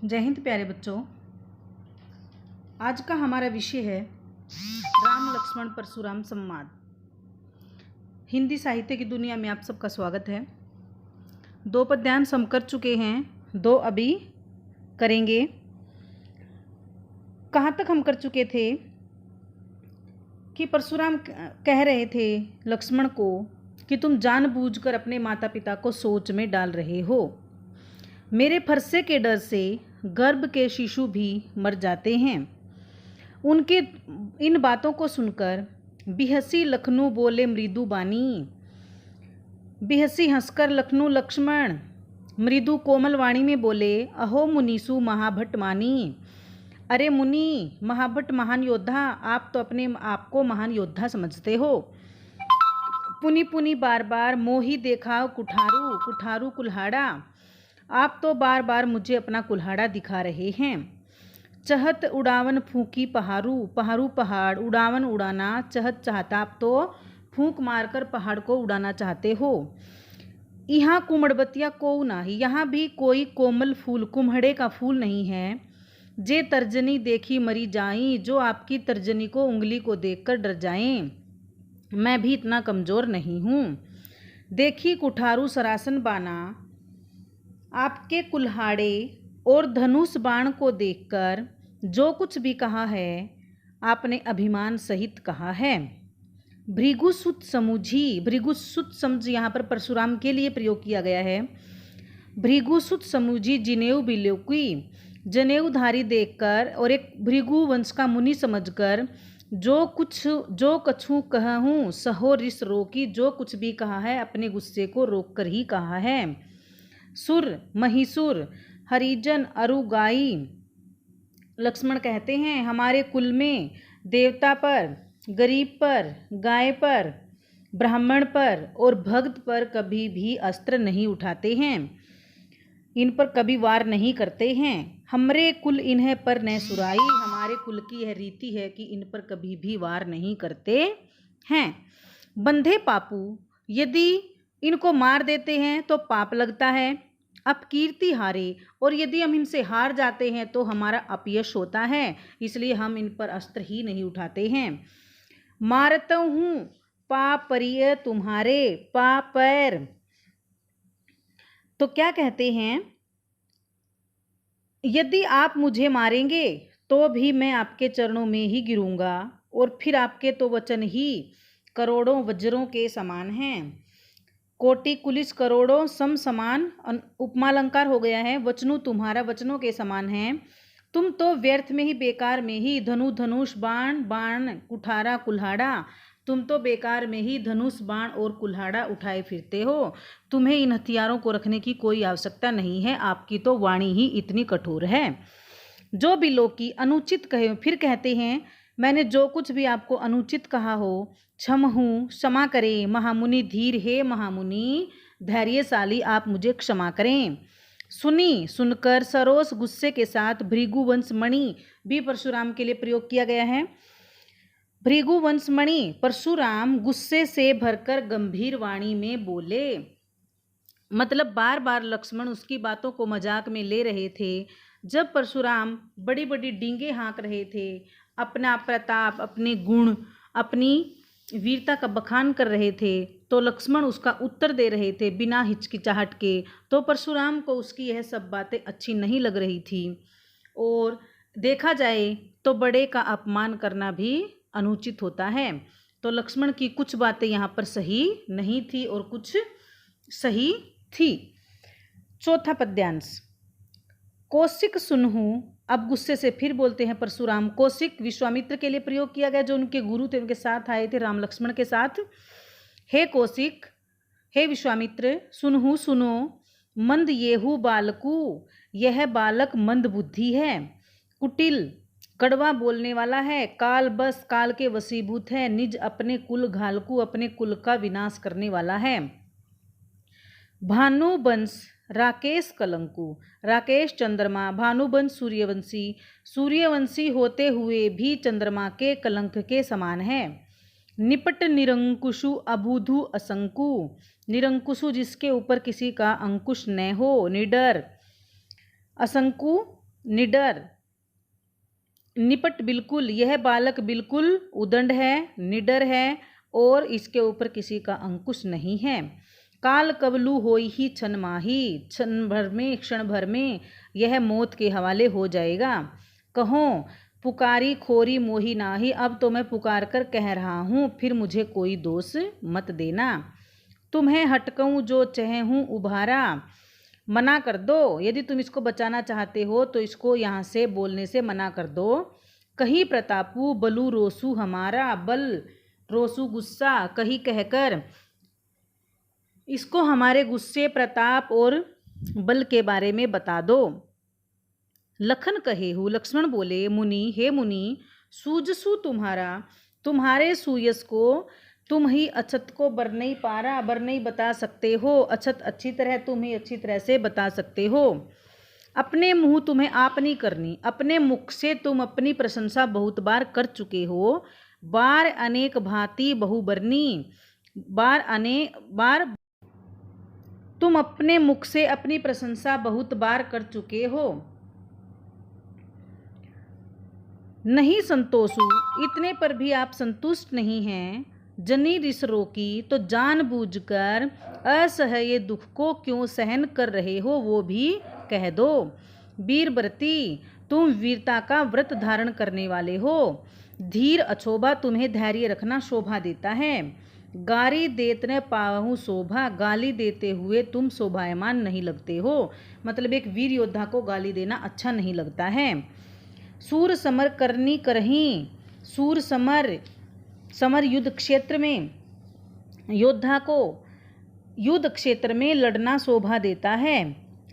जय हिंद प्यारे बच्चों। आज का हमारा विषय है राम लक्ष्मण परशुराम संवाद। हिंदी साहित्य की दुनिया में आप सबका स्वागत है। 2 पद्यांश हम कर चुके हैं, 2 अभी करेंगे। कहाँ तक हम कर चुके थे कि परशुराम कह रहे थे लक्ष्मण को कि तुम जानबूझकर अपने माता पिता को सोच में डाल रहे हो। मेरे फरसे के डर से गर्भ के शिशु भी मर जाते हैं। उनके इन बातों को सुनकर बिहसी लखनऊ बोले मृदु बानी। बिहसी हंसकर लखनऊ लक्ष्मण मृदु कोमल वाणी में बोले, अहो मुनीसु महाभट्ट मानी। अरे मुनि महाभट्ट महान योद्धा, आप तो अपने आप को महान योद्धा समझते हो। पुनि पुनि बार बार मोही देखा कुठारू कुठारू कुल्हाड़ा। आप तो बार बार मुझे अपना कुल्हाड़ा दिखा रहे हैं। चहत उड़ावन फूकी पहाड़ू पहाड़ू पहाड़ उड़ावन उड़ाना चहत चाहता। आप तो फूंक मारकर पहाड़ को उड़ाना चाहते हो। यहाँ कुमड़बतिया को नाही, यहाँ भी कोई कोमल फूल कुम्हड़े का फूल नहीं है। जे तर्जनी देखी मरी जाई, जो आपकी तर्जनी को उंगली को देखकर डर जाएं। मैं भी इतना कमज़ोर नहीं हूँ। देखी कुठारू सरासन बाना, आपके कुल्हाड़े और धनुष बाण को देखकर जो कुछ भी कहा है आपने अभिमान सहित कहा है। भृगुसुत समूझी, भृगुसुत समझ यहाँ पर परशुराम के लिए प्रयोग किया गया है। भृगुसुत समूझी जिनेऊ बिलोकी, जनेऊधारी देखकर और एक भृगु वंश का मुनि समझकर जो कछु कहूँ सहो रिस रोकी, जो कुछ भी कहा है अपने गुस्से को रोक कर ही कहा है। सुर महिसुर हरिजन अरुगाई, लक्ष्मण कहते हैं हमारे कुल में देवता पर, गरीब पर, गाय पर, ब्राह्मण पर और भक्त पर कभी भी अस्त्र नहीं उठाते हैं, इन पर कभी वार नहीं करते हैं। हमरे कुल इन्हें पर न सुराई, हमारे कुल की यह रीति है कि इन पर कभी भी वार नहीं करते हैं। बंधे पापू, यदि इनको मार देते हैं तो पाप लगता है। अपकीर्ति हारे, और यदि हम इनसे हार जाते हैं तो हमारा अपयश होता है, इसलिए हम इन पर अस्त्र ही नहीं उठाते हैं। मारता हूँ पापरिय तुम्हारे पापैर, तो क्या कहते हैं, यदि आप मुझे मारेंगे तो भी मैं आपके चरणों में ही गिरूंगा, और फिर आपके तो वचन ही करोड़ों वज्रों के समान हैं। कोटि कुलिस करोड़ों सम समान, उपमा अलंकार हो गया है। वचनों तुम्हारा वचनों के समान है। तुम तो व्यर्थ में ही बेकार में ही धनुष बाण बाण कुठारा कुल्हाड़ा, तुम तो बेकार में ही धनुष बाण और कुल्हाड़ा उठाए फिरते हो। तुम्हें इन हथियारों को रखने की कोई आवश्यकता नहीं है, आपकी तो वाणी ही इतनी कठोर है। जो भी लोग की अनुचित कहे, फिर कहते हैं मैंने जो कुछ भी आपको अनुचित कहा हो क्षम हूँ, क्षमा करें। महामुनि धीर, हे महामुनि धैर्यशाली, आप मुझे क्षमा करें। सुनी सुनकर सरोस गुस्से के साथ भृगुवंश मणि भी परशुराम के लिए प्रयोग किया गया है। भृगुवंश मणि परशुराम गुस्से से भरकर गंभीर वाणी में बोले, मतलब बार बार लक्ष्मण उसकी बातों को मजाक में ले रहे थे। जब परशुराम बड़ी बड़ी डींगे हाँक रहे थे, अपना प्रताप, अपने गुण, अपनी वीरता का बखान कर रहे थे, तो लक्ष्मण उसका उत्तर दे रहे थे बिना हिचकिचाहट के। तो परशुराम को उसकी यह सब बातें अच्छी नहीं लग रही थी, और देखा जाए तो बड़े का अपमान करना भी अनुचित होता है। तो लक्ष्मण की कुछ बातें यहाँ पर सही नहीं थी और कुछ सही थी। चौथा पद्यांश, कौशिक सुनहूं, अब गुस्से से फिर बोलते हैं परशुराम। कौशिक विश्वामित्र के लिए प्रयोग किया गया, जो उनके गुरु थे, उनके साथ आए थे राम लक्ष्मण के साथ। हे कौशिक, हे विश्वामित्र, सुनहु सुनो, मंद येहू बालकू, यह बालक मंद बुद्धि है। कुटिल, कड़वा बोलने वाला है। काल बस, काल के वशीभूत है। निज अपने कुल घालकू, अपने कुल का विनाश करने वाला है। भानुवंश राकेश कलंकु, राकेश चंद्रमा, भानुवंश सूर्यवंशी, सूर्यवंशी होते हुए भी चंद्रमा के कलंक के समान है। निपट निरंकुशु अबुधु असंकु, निरंकुशु जिसके ऊपर किसी का अंकुश न हो, निडर। असंकु निडर, निपट बिल्कुल, यह बालक बिल्कुल उदंड है, निडर है और इसके ऊपर किसी का अंकुश नहीं है। काल कबलू होई ही क्षण माही, क्षण भर में यह मौत के हवाले हो जाएगा। कहो पुकारी खोरी मोही नाही, अब तो मैं पुकार कर कह रहा हूँ, फिर मुझे कोई दोष मत देना। तुम्हें हटकऊँ जो चहूँ उभारा, मना कर दो, यदि तुम इसको बचाना चाहते हो तो इसको यहाँ से बोलने से मना कर दो। कहीं प्रतापू बलू रोसू हमारा, बल रोसू गुस्सा, कहीं कहकर इसको हमारे गुस्से, प्रताप और बल के बारे में बता दो। लखन कहे हूँ, लक्ष्मण बोले, मुनि हे मुनि, सूजसू तुम्हारा, तुम्हारे सूयस को तुम ही अछत को बर नहीं पारा, बर नहीं बता सकते हो। अछत अच्छी तरह तुम ही अच्छी तरह से बता सकते हो। अपने मुंह तुम्हें आप नहीं करनी, अपने मुख से तुम अपनी प्रशंसा बहुत बार कर चुके हो। बार अनेक भांति बहुबरनी, बार तुम अपने मुख से अपनी प्रशंसा बहुत बार कर चुके हो। नहीं संतोषु, इतने पर भी आप संतुष्ट नहीं हैं। जनी रिस रोकी, तो जानबूझकर असह्य दुख को क्यों सहन कर रहे हो वो भी कह दो। वीरव्रती, तुम वीरता का व्रत धारण करने वाले हो। धीर अछोभा, तुम्हें धैर्य रखना शोभा देता है। गारी देतने पाहु शोभा, गाली देते हुए तुम शोभायमान नहीं लगते हो। मतलब एक वीर योद्धा को गाली देना अच्छा नहीं लगता है। सूर समर करनी करही, सूर समर युद्ध क्षेत्र में, योद्धा को युद्ध क्षेत्र में लड़ना शोभा देता है।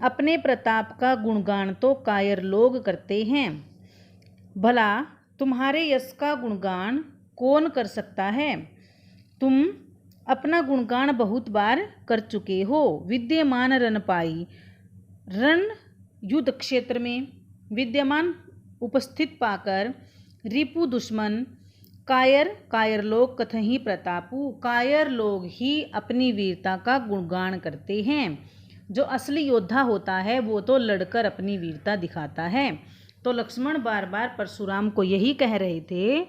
अपने प्रताप का गुणगान तो कायर लोग करते हैं, भला तुम्हारे यश का गुणगान कौन कर सकता है। तुम अपना गुणगान बहुत बार कर चुके हो। विद्यमान रण पाई, रण युद्ध क्षेत्र में विद्यमान उपस्थित पाकर, रिपु दुश्मन, कायर लोग कथही प्रतापु, कायर लोग ही अपनी वीरता का गुणगान करते हैं। जो असली योद्धा होता है वो तो लड़कर अपनी वीरता दिखाता है। तो लक्ष्मण बार बार परशुराम को यही कह रहे थे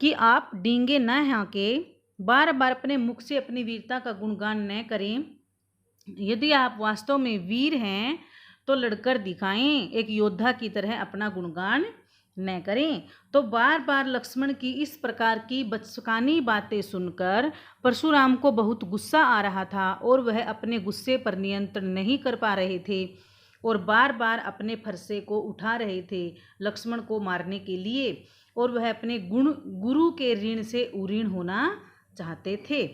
कि आप डींगे न हाँके, बार बार अपने मुख से अपनी वीरता का गुणगान न करें। यदि आप वास्तव में वीर हैं तो लड़कर दिखाएं, एक योद्धा की तरह अपना गुणगान न करें। तो बार बार लक्ष्मण की इस प्रकार की बचकानी बातें सुनकर परशुराम को बहुत गुस्सा आ रहा था और वह अपने गुस्से पर नियंत्रण नहीं कर पा रहे थे और बार बार अपने फरसे को उठा रहे थे लक्ष्मण को मारने के लिए, और वह अपने गुरु के ऋण से उऋण होना चाहते थे।